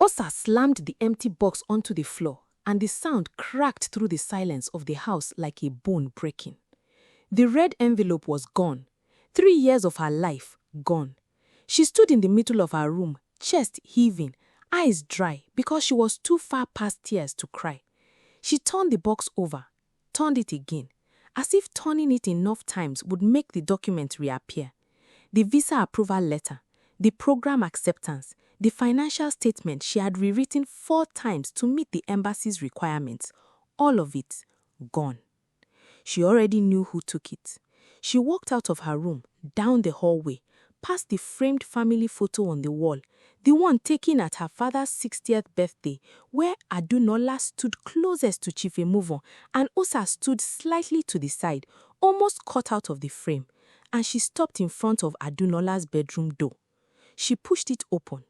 Osa slammed the empty box onto the floor, and the sound cracked through the silence of the house like a bone breaking. The red envelope was gone. 3 years of her life gone. She stood in the middle of her room, chest heaving, eyes dry because she was too far past tears to cry. She turned the box over, turned it again, as if turning it enough times would make the document reappear. The visa approval letter, the program acceptance, the financial statement she had rewritten 4 times to meet the embassy's requirements, all of it gone. She already knew who took it. She walked out of her room, down the hallway, past the framed family photo on the wall, the one taken at her father's 60th birthday, where Adunola stood closest to Chief Emovon and Osa stood slightly to the side, almost cut out of the frame, and she stopped in front of Adunola's bedroom door. She pushed it open.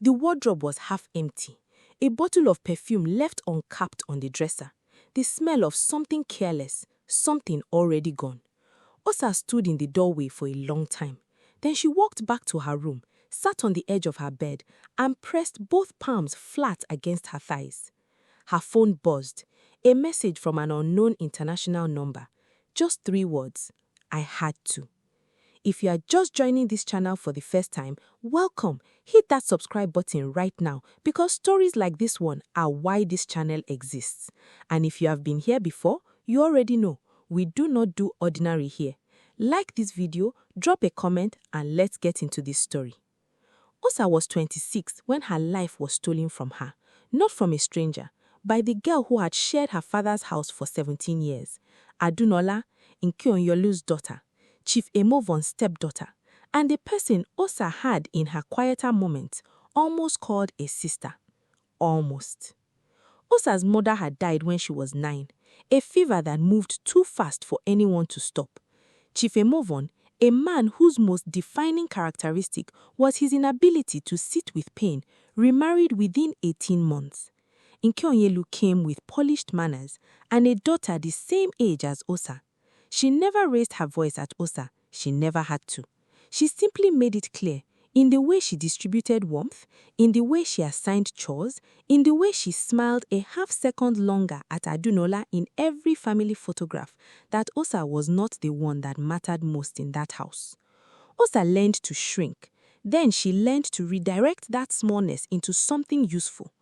The wardrobe was half empty. A bottle of perfume left uncapped on the dresser. The smell of something careless, something already gone. Osa stood in the doorway for a long time. Then she walked back to her room, sat on the edge of her bed, and pressed both palms flat against her thighs. Her phone buzzed. A message from an unknown international number. Just 3 words. I had to. If you are just joining this channel for the first time, welcome. Hit that subscribe button right now because stories like this one are why this channel exists. And if you have been here before, you already know we do not do ordinary here. Like this video, drop a comment, and let's get into this story. Osa was 26 when her life was stolen from her, not from a stranger, by the girl who had shared her father's house for 17 years, Adunola, Nkionyolu's daughter, Chief Emovon's stepdaughter, and the person Osa had in her quieter moments, almost called a sister. Almost. Osa's mother had died when she was 9, a fever that moved too fast for anyone to stop. Chief Emovon, a man whose most defining characteristic was his inability to sit with pain, remarried within 18 months. Nkionyelu came with polished manners and a daughter the same age as Osa. She never raised her voice at Osa. She never had to. She simply made it clear, in the way she distributed warmth, in the way she assigned chores, in the way she smiled a half-second longer at Adunola in every family photograph, that Osa was not the one that mattered most in that house. Osa learned to shrink. Then she learned to redirect that smallness into something useful.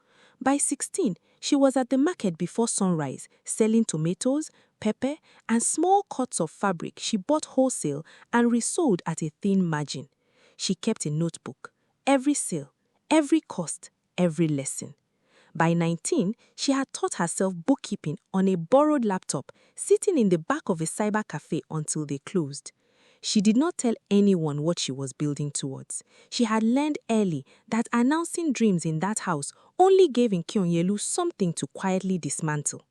By 16, she was at the market before sunrise, selling tomatoes, pepper, and small cuts of fabric she bought wholesale and resold at a thin margin. She kept a notebook, every sale, every cost, every lesson. By 19, she had taught herself bookkeeping on a borrowed laptop, sitting in the back of a cyber cafe until they closed. She did not tell anyone what she was building towards. She had learned early that announcing dreams in that house only gave Nkionyelu something to quietly dismantle.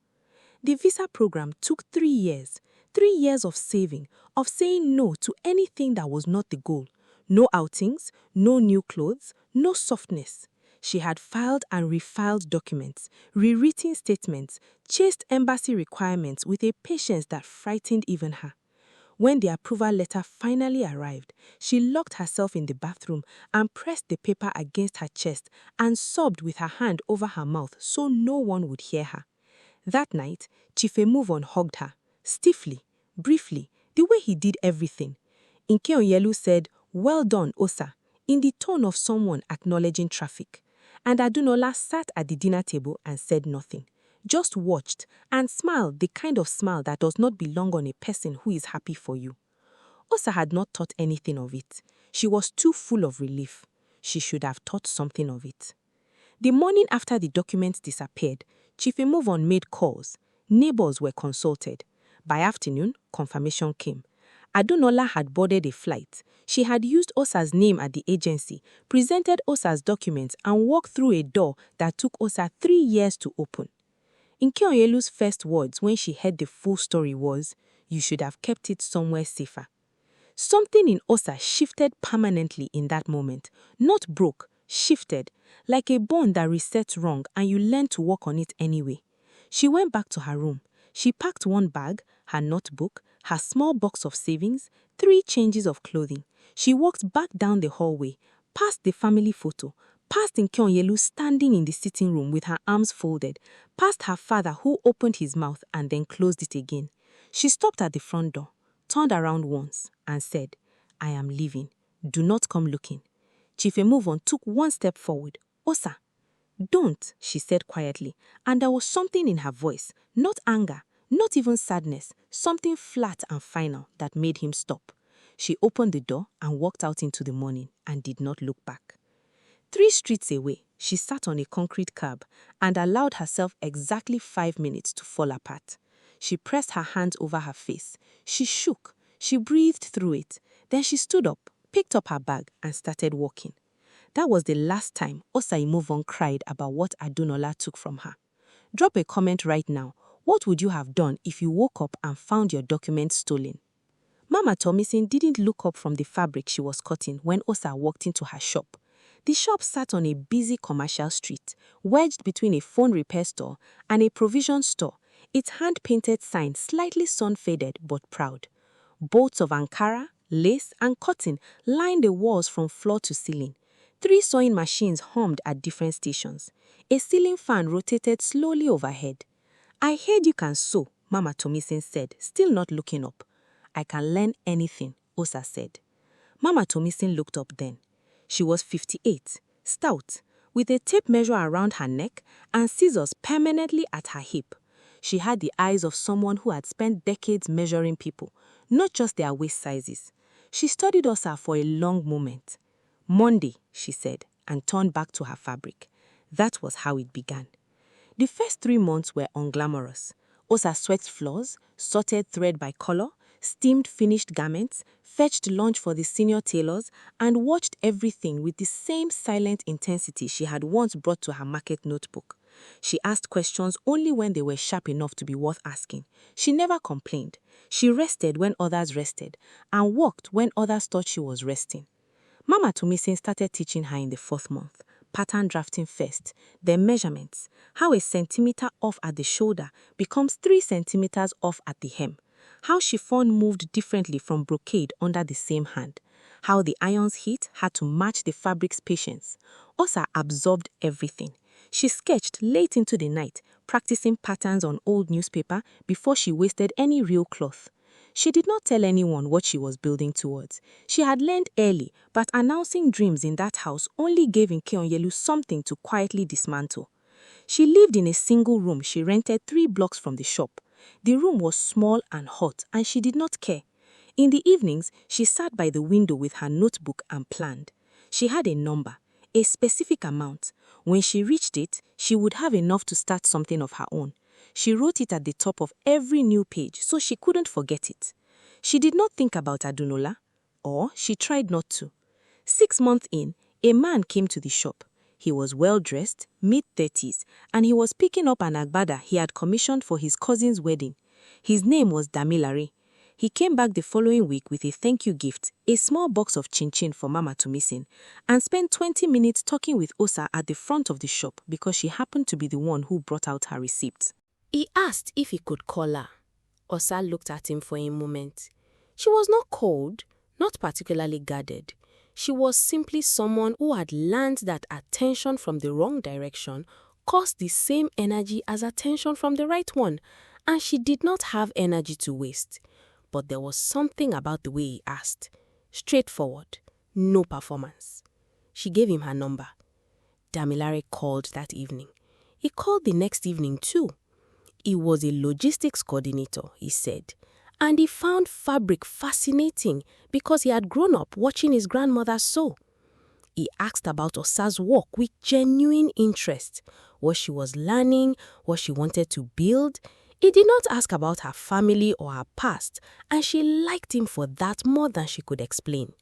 The visa program took 3 years. 3 years of saving, of saying no to anything that was not the goal. No outings, no new clothes, no softness. She had filed and refiled documents, rewritten statements, chased embassy requirements with a patience that frightened even her. When the approval letter finally arrived, she locked herself in the bathroom and pressed the paper against her chest and sobbed with her hand over her mouth so no one would hear her. That night, Chief Emovon hugged her, stiffly, briefly, the way he did everything. Nkionyelu said, "Well done, Osa," in the tone of someone acknowledging traffic. And Adunola sat at the dinner table and said nothing. Just watched and smiled the kind of smile that does not belong on a person who is happy for you. Osa had not thought anything of it. She was too full of relief. She should have thought something of it. The morning after the documents disappeared, Chief Emovon made calls. Neighbors were consulted. By afternoon, confirmation came. Adunola had boarded a flight. She had used Osa's name at the agency, presented Osa's documents, and walked through a door that took Osa 3 years to open. Nkionyolu's first words when she heard the full story was, "You should have kept it somewhere safer." Something in Osa shifted permanently in that moment. Not broke, shifted, like a bone that resets wrong and you learn to walk on it anyway. She went back to her room. She packed one bag, her notebook, her small box of savings, 3 changes of clothing. She walked back down the hallway, past the family photo, past Nkyonyelu standing in the sitting room with her arms folded, past her father who opened his mouth and then closed it again. She stopped at the front door, turned around once, and said, "I am leaving. Do not come looking." Chief Emovon took one step forward. "Osa." "Don't," she said quietly, and there was something in her voice, not anger, not even sadness, something flat and final that made him stop. She opened the door and walked out into the morning and did not look back. 3 streets away, she sat on a concrete curb and allowed herself exactly 5 minutes to fall apart. She pressed her hands over her face. She shook. She breathed through it. Then she stood up, picked up her bag, and started walking. That was the last time Osa Imovon cried about what Adunola took from her. Drop a comment right now. What would you have done if you woke up and found your documents stolen? Mama Tomisin didn't look up from the fabric she was cutting when Osa walked into her shop. The shop sat on a busy commercial street, wedged between a phone repair store and a provision store, its hand-painted sign slightly sun-faded but proud. Bolts of Ankara, lace, and cotton lined the walls from floor to ceiling. 3 sewing machines hummed at different stations. A ceiling fan rotated slowly overhead. "I heard you can sew," Mama Tomisin said, still not looking up. "I can learn anything," Osa said. Mama Tomisin looked up then. She was 58, stout, with a tape measure around her neck and scissors permanently at her hip. She had the eyes of someone who had spent decades measuring people, not just their waist sizes. She studied Osa for a long moment. "Monday," she said, and turned back to her fabric. That was how it began. The first 3 months were unglamorous. Osa swept floors, sorted thread by color, steamed finished garments, fetched lunch for the senior tailors, and watched everything with the same silent intensity she had once brought to her market notebook. She asked questions only when they were sharp enough to be worth asking. She never complained. She rested when others rested, and walked when others thought she was resting. Mama Tomisin started teaching her in the 4th month. Pattern drafting first, then measurements, how a centimeter off at the shoulder becomes 3 centimeters off at the hem, how chiffon moved differently from brocade under the same hand, how the iron's heat had to match the fabric's patience. Osa absorbed everything. She sketched late into the night, practicing patterns on old newspaper before she wasted any real cloth. She did not tell anyone what she was building towards. She had learned early, but announcing dreams in that house only gave Nkyonyelu something to quietly dismantle. She lived in a single room she rented 3 blocks from the shop. The room was small and hot, and she did not care. In the evenings, she sat by the window with her notebook and planned. She had a number, a specific amount. When she reached it, she would have enough to start something of her own. She wrote it at the top of every new page so she couldn't forget it. She did not think about Adunola, or she tried not to. 6 months in, a man came to the shop. He was well-dressed, mid-30s, and he was picking up an agbada he had commissioned for his cousin's wedding. His name was Damilare. He came back the following week with a thank you gift, a small box of chin-chin for Mama Tomisin, and spent 20 minutes talking with Osa at the front of the shop because she happened to be the one who brought out her receipt. He asked if he could call her. Osa looked at him for a moment. She was not cold, not particularly guarded. She was simply someone who had learned that attention from the wrong direction cost the same energy as attention from the right one, and she did not have energy to waste. But there was something about the way he asked. Straightforward, no performance. She gave him her number. Damilare called that evening. He called the next evening too. He was a logistics coordinator, he said, and he found fabric fascinating because he had grown up watching his grandmother sew. He asked about Osa's work with genuine interest, what she was learning, what she wanted to build. He did not ask about her family or her past, and she liked him for that more than she could explain.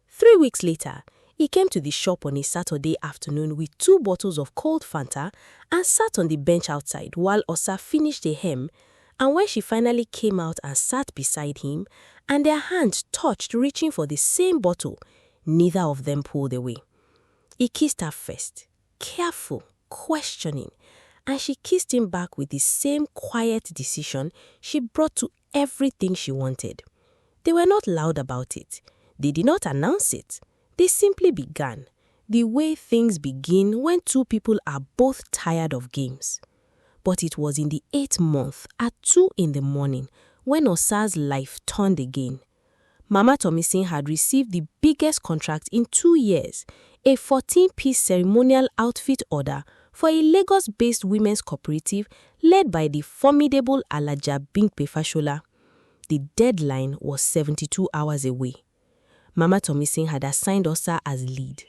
3 weeks later, he came to the shop on a Saturday afternoon with 2 bottles of cold Fanta and sat on the bench outside while Osa finished a hem, and when she finally came out and sat beside him, and their hands touched reaching for the same bottle, neither of them pulled away. He kissed her first, careful, questioning, and she kissed him back with the same quiet decision she brought to everything she wanted. They were not loud about it. They did not announce it. They simply began. The way things begin when two people are both tired of games. But it was in the 8th month at 2 in the morning when Osa's life turned again. Mama Tomisin had received the biggest contract in 2 years, a 14-piece ceremonial outfit order for a Lagos-based women's cooperative led by the formidable Alaja Bimpe Fashola. The deadline was 72 hours away. Mama Tomisin had assigned Osa as lead.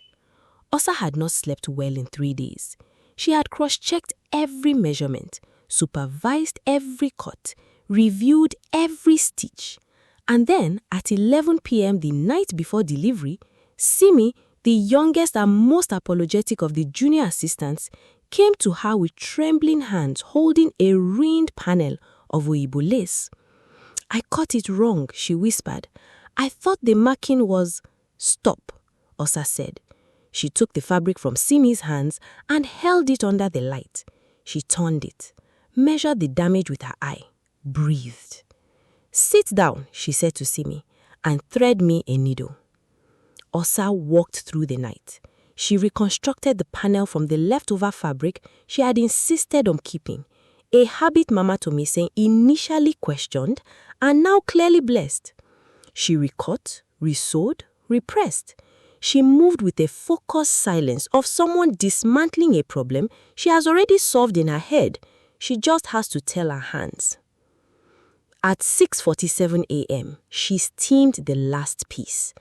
Osa had not slept well in 3 days. She had cross-checked every measurement, supervised every cut, reviewed every stitch. And then, at 11 p.m. the night before delivery, Simi, the youngest and most apologetic of the junior assistants, came to her with trembling hands holding a ruined panel of Oyibo lace. "I cut it wrong," she whispered. "I thought the marking was..." "Stop," Osa said. She took the fabric from Simi's hands and held it under the light. She turned it, measured the damage with her eye, breathed. "Sit down," she said to Simi, "and thread me a needle." Osa walked through the night. She reconstructed the panel from the leftover fabric she had insisted on keeping, a habit Mama Tomisin initially questioned and now clearly blessed. She recut, resewed, repressed. She moved with a focused silence of someone dismantling a problem she has already solved in her head. She just has to tell her hands. At 6:47 a.m., she steamed the last piece.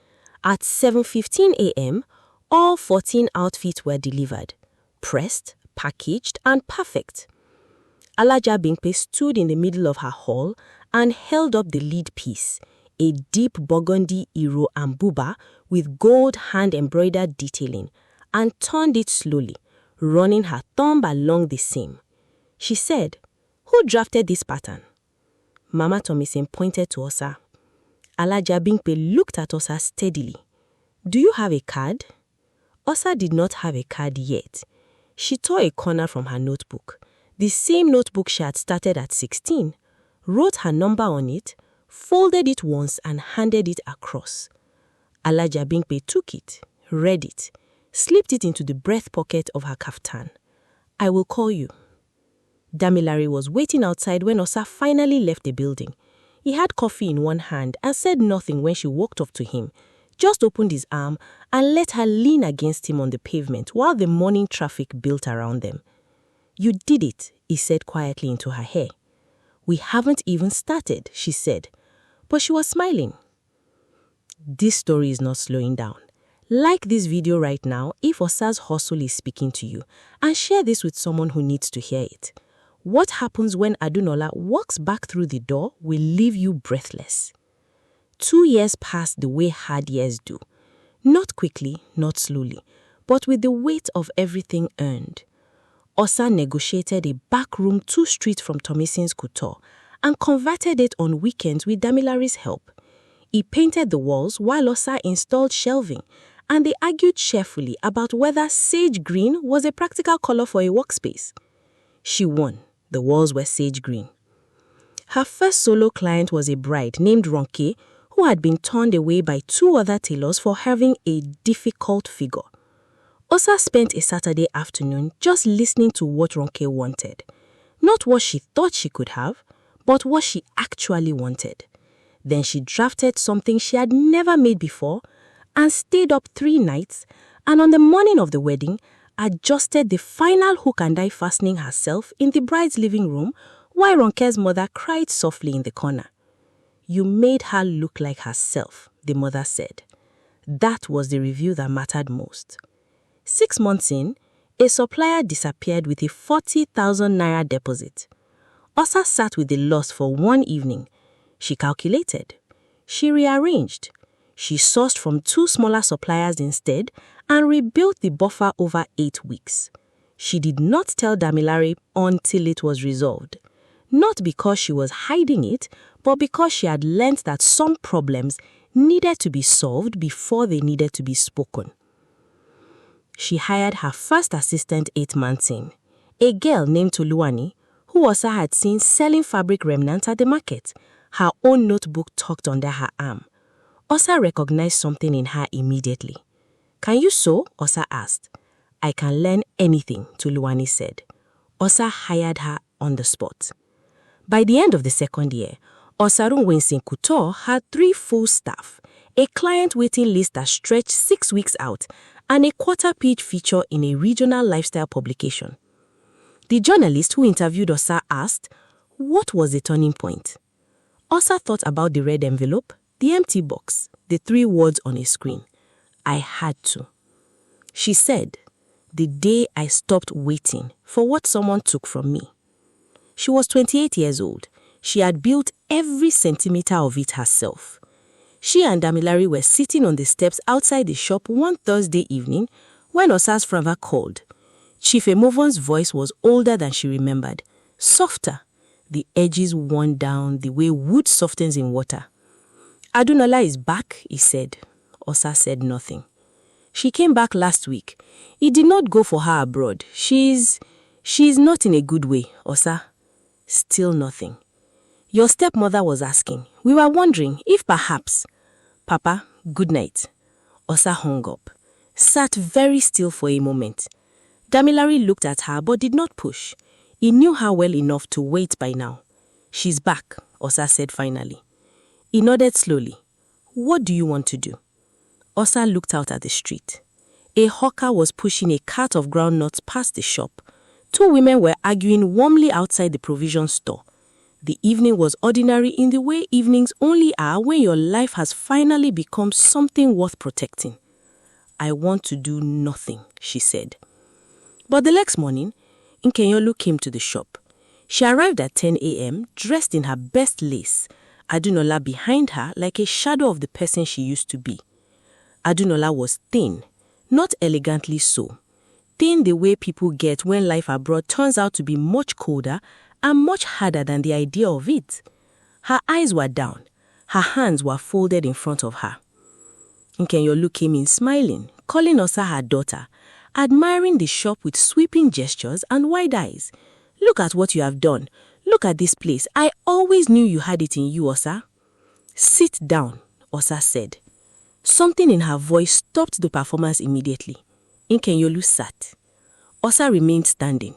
At 7:15 a.m., all 14 outfits were delivered, pressed, packaged, and perfect. Alaja Bimpe stood in the middle of her hall and held up the lead piece, a deep burgundy iro and buba with gold hand-embroidered detailing, and turned it slowly, running her thumb along the seam. She said, "Who drafted this pattern?" Mama Tomisin pointed to Osa. Alaja Bimpe looked at Osa steadily. "Do you have a card?" Osa did not have a card yet. She tore a corner from her notebook, the same notebook she had started at 16, wrote her number on it, folded it once and handed it across. Alaja Bimpe took it, read it, slipped it into the breast pocket of her kaftan. "I will call you." Damilare was waiting outside when Osa finally left the building. He had coffee in one hand and said nothing when she walked up to him, just opened his arm and let her lean against him on the pavement while the morning traffic built around them. "You did it," he said quietly into her hair. "We haven't even started," she said, but she was smiling. This story is not slowing down. Like this video right now if Osa's hustle is speaking to you, and share this with someone who needs to hear it. What happens when Adunola walks back through the door will leave you breathless. 2 years passed the way hard years do. Not quickly, not slowly, but with the weight of everything earned. Osa negotiated a back room 2 streets from Tomisin's couture and converted it on weekends with Damilare's help. He painted the walls while Osa installed shelving, and they argued cheerfully about whether sage green was a practical color for a workspace. She won. The walls were sage green. Her first solo client was a bride named Ronke, who had been turned away by 2 other tailors for having a difficult figure. Osa spent a Saturday afternoon just listening to what Ronke wanted. Not what she thought she could have, but what she actually wanted. Then she drafted something she had never made before and stayed up 3 nights, and on the morning of the wedding, adjusted the final hook and eye fastening herself in the bride's living room while Ronke's mother cried softly in the corner. "You made her look like herself," the mother said. That was the review that mattered most. 6 months in, a supplier disappeared with a 40,000 naira deposit. Osa sat with the loss for 1 evening. She calculated. She rearranged. She sourced from 2 smaller suppliers instead and rebuilt the buffer over 8 weeks. She did not tell Damilare until it was resolved. Not because she was hiding it, but because she had learnt that some problems needed to be solved before they needed to be spoken. She hired her first assistant 8 months in, a girl named Toluwani, who Osa had seen selling fabric remnants at the market, her own notebook tucked under her arm. Osa recognized something in her immediately. "Can you sew?" Osa asked. "I can learn anything," Toluwani said. Osa hired her on the spot. By the end of the second year, Osarun Winsing Couture had 3 full staff, a client waiting list that stretched 6 weeks out, and a quarter-page feature in a regional lifestyle publication. The journalist who interviewed Osa asked, what was the turning point? Osa thought about the red envelope, the empty box, the 3 words on a screen. "I had to." She said, "The day I stopped waiting for what someone took from me." She was 28 years old. She had built every centimeter of it herself. She and Damilare were sitting on the steps outside the shop one Thursday evening when Osa's father called. Chief Emovon's voice was older than she remembered, softer. The edges worn down the way wood softens in water. "Adunola is back," he said. Osa said nothing. "She came back last week. He did not go for her abroad. She's not in a good way, Osa." Still nothing. "Your stepmother was asking. We were wondering if perhaps..." "Papa, good night." Osa hung up, sat very still for a moment. Damilare looked at her but did not push. He knew her well enough to wait by now. "She's back," Osa said finally. He nodded slowly. "What do you want to do?" Osa looked out at the street. A hawker was pushing a cart of groundnuts past the shop. 2 women were arguing warmly outside the provision store. The evening was ordinary in the way evenings only are when your life has finally become something worth protecting. "I want to do nothing," she said. But the next morning, Nkenyolu came to the shop. She arrived at 10 a.m., dressed in her best lace, Adunola behind her like a shadow of the person she used to be. Adunola was thin, not elegantly so. Thin the way people get when life abroad turns out to be much colder and much harder than the idea of it. Her eyes were down. Her hands were folded in front of her. Nkenyolu came in smiling, calling Osa her daughter, admiring the shop with sweeping gestures and wide eyes. "Look at what you have done. Look at this place. I always knew you had it in you, Osa." "Sit down," Osa said. Something in her voice stopped the performance immediately. Nkenyolu sat. Osa remained standing.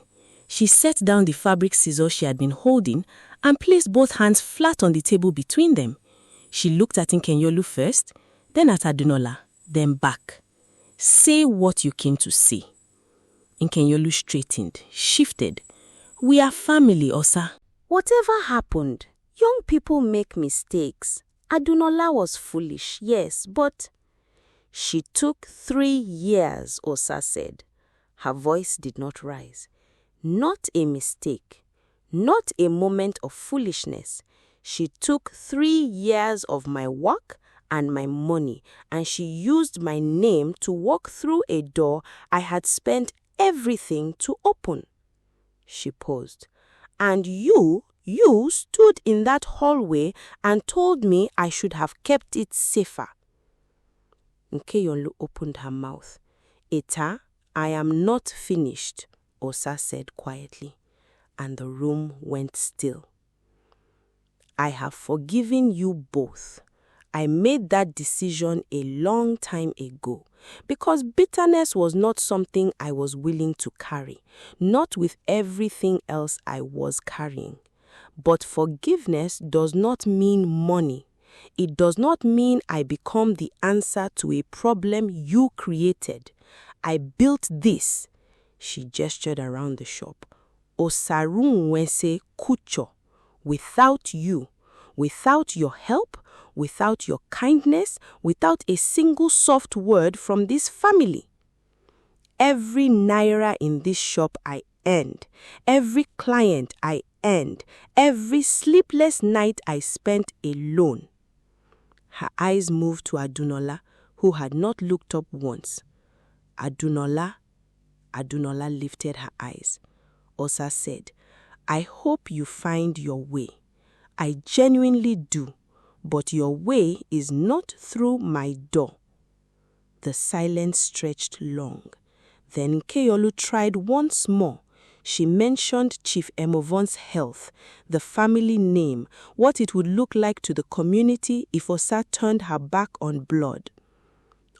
She set down the fabric scissors she had been holding and placed both hands flat on the table between them. She looked at Nkenyolu first, then at Adunola, then back. "Say what you came to say." Nkenyolu straightened, shifted. "We are family, Osa." "Whatever happened, young people make mistakes. Adunola was foolish, yes, but..." "She took 3 years, Osa said." Her voice did not rise. "Not a mistake, not a moment of foolishness. She took 3 years of my work and my money, and she used my name to walk through a door I had spent everything to open." She paused. "And you stood in that hallway and told me I should have kept it safer." Nkenyolu opened her mouth. "Eta, I am not finished," Osa said quietly, and the room went still. "I have forgiven you both. I made that decision a long time ago because bitterness was not something I was willing to carry, not with everything else I was carrying. But forgiveness does not mean money. It does not mean I become the answer to a problem you created. I built this." She gestured around the shop. "Osarun Wense Kucho. Without you, without your help, without your kindness, without a single soft word from this family. Every naira in this shop I earned, every client I earned, every sleepless night I spent alone." Her eyes moved to Adunola, who had not looked up once. "Adunola." Adunola lifted her eyes. Osa said, "I hope you find your way. I genuinely do, but your way is not through my door." The silence stretched long. Then Nkenyolu tried once more. She mentioned Chief Emovon's health, the family name, what it would look like to the community if Osa turned her back on blood.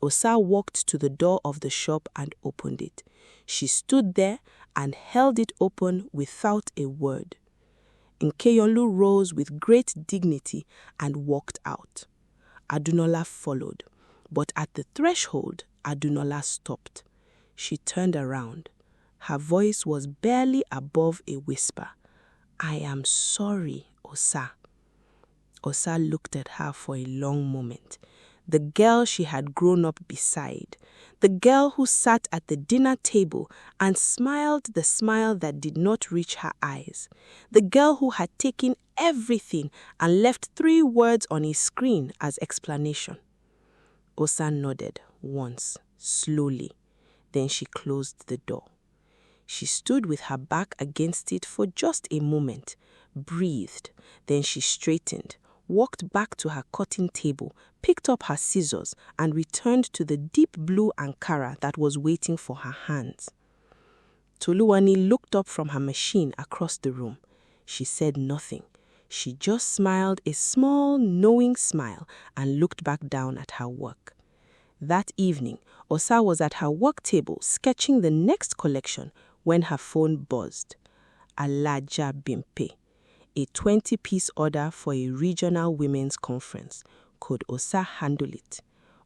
Osa walked to the door of the shop and opened it. She stood there and held it open without a word. Nkeyonlu rose with great dignity and walked out. Adunola followed, but at the threshold, Adunola stopped. She turned around. Her voice was barely above a whisper. "I am sorry, Osa." Osa looked at her for a long moment. The girl she had grown up beside, the girl who sat at the dinner table and smiled the smile that did not reach her eyes, the girl who had taken everything and left 3 words on a screen as explanation. Osa nodded once, slowly. Then she closed the door. She stood with her back against it for just a moment, breathed. Then she straightened, walked back to her cutting table, picked up her scissors, and returned to the deep blue Ankara that was waiting for her hands. Toluwani looked up from her machine across the room. She said nothing. She just smiled a small, knowing smile and looked back down at her work. That evening, Osa was at her work table sketching the next collection when her phone buzzed. Alaja Bimpe. A 20-piece order for a regional women's conference. Could Osa handle it?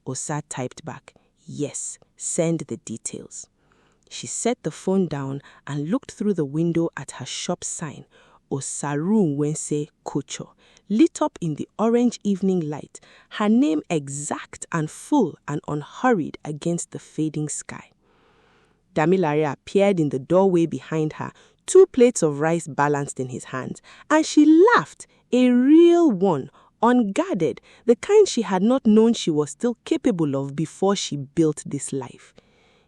Osa typed back, "Yes, send the details." She set the phone down and looked through the window at her shop sign, Osaru Wense Kocho, lit up in the orange evening light, her name exact and full and unhurried against the fading sky. Damilare appeared in the doorway behind her, 2 plates of rice balanced in his hands, and she laughed, a real one, unguarded, the kind she had not known she was still capable of before she built this life.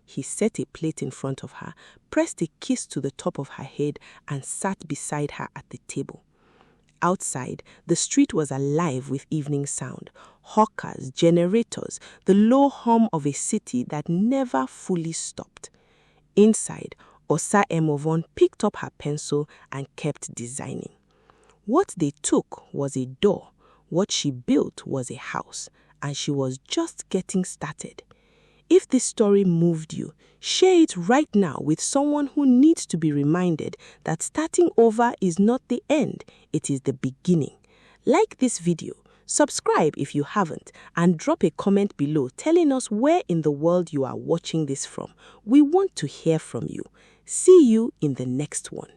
He set a plate in front of her, pressed a kiss to the top of her head, and sat beside her at the table. Outside, the street was alive with evening sound, hawkers, generators, the low hum of a city that never fully stopped. Inside, Osa Emovon picked up her pencil and kept designing. What they took was a door, what she built was a house, and she was just getting started. If this story moved you, share it right now with someone who needs to be reminded that starting over is not the end, it is the beginning. Like this video, subscribe if you haven't, and drop a comment below telling us where in the world you are watching this from. We want to hear from you. See you in the next one.